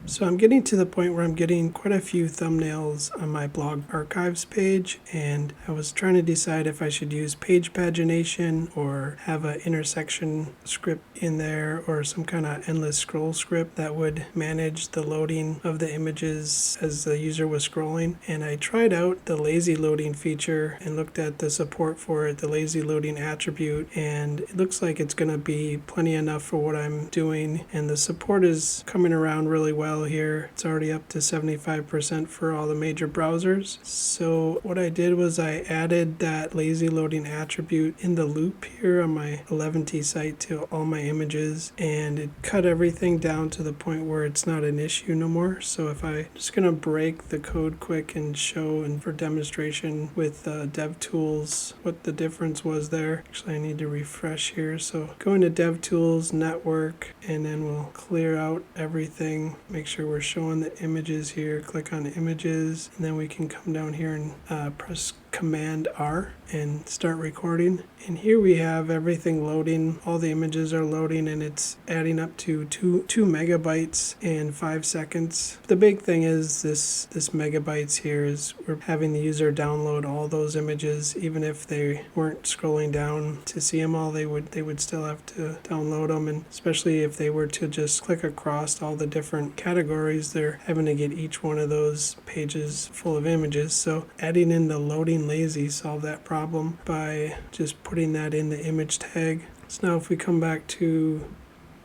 So I'm getting to the point where I'm getting quite a few thumbnails on my blog archives page, and I was trying to decide if I should use page pagination or have an intersection script in there or some kind of endless scroll script that would manage the loading of the images as the user was scrolling. And I tried out the lazy loading feature and looked at the support for it, the lazy loading attribute, and it looks like it's going to be plenty enough for what I'm doing, and the support is coming around really well here. It's already up to 75% for all the major browsers. So what I did was I added that lazy loading attribute in the loop here on my 11t site to all my images, and it cut everything down to the point where it's not an issue no more. So if I'm just going to break the code quick and show, and for demonstration with DevTools, what the difference was there. Actually, I need to refresh here. So go into DevTools, Network, and then we'll clear out everything. Make sure we're showing the images here. Click on images, and then we can come down here and press Command R and start recording. And here we have everything loading. All the images are loading, and it's adding up to 2 megabytes and 5 seconds. The big thing is this megabytes here is we're having the user download all those images. Even if they weren't scrolling down to see them all, they would still have to download them. And especially if they were to just click across all the different categories, they're having to get each one of those pages full of images. So adding in the loading lazy solved that problem by just putting that in the image tag. So now if we come back to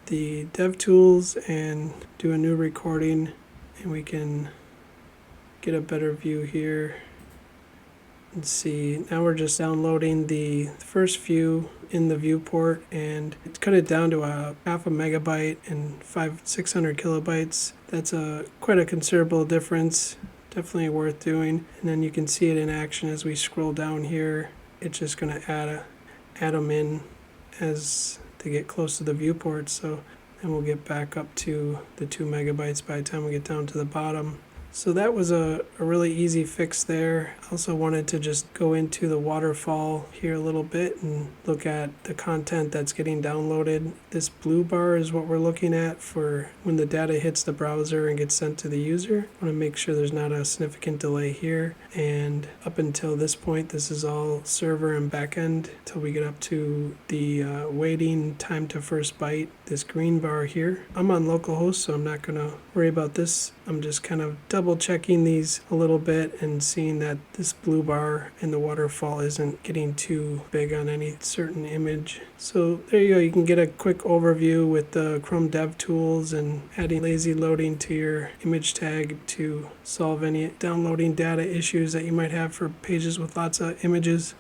the DevTools and do a new recording, and we can get a better view here and see. Now we're just downloading the first few in the viewport, and it's cut it down to a half a megabyte and 600 kilobytes. That's quite a considerable difference. Definitely worth doing. And then you can see it in action as we scroll down here. It's just going to add them in as they get close to the viewport. So then we'll get back up to the 2 megabytes by the time we get down to the bottom. So that was a really easy fix there. I also wanted to just go into the waterfall here a little bit and look at the content that's getting downloaded. This blue bar is what we're looking at for when the data hits the browser and gets sent to the user. I want to make sure there's not a significant delay here. And up until this point, this is all server and backend until we get up to the waiting time to first byte, this green bar here. I'm on localhost, so I'm not going to worry about this. I'm just kind of double checking these a little bit and seeing that this blue bar in the waterfall isn't getting too big on any certain image. So there you go. You can get a quick overview with the Chrome DevTools and adding lazy loading to your image tag to solve any downloading data issues that you might have for pages with lots of images.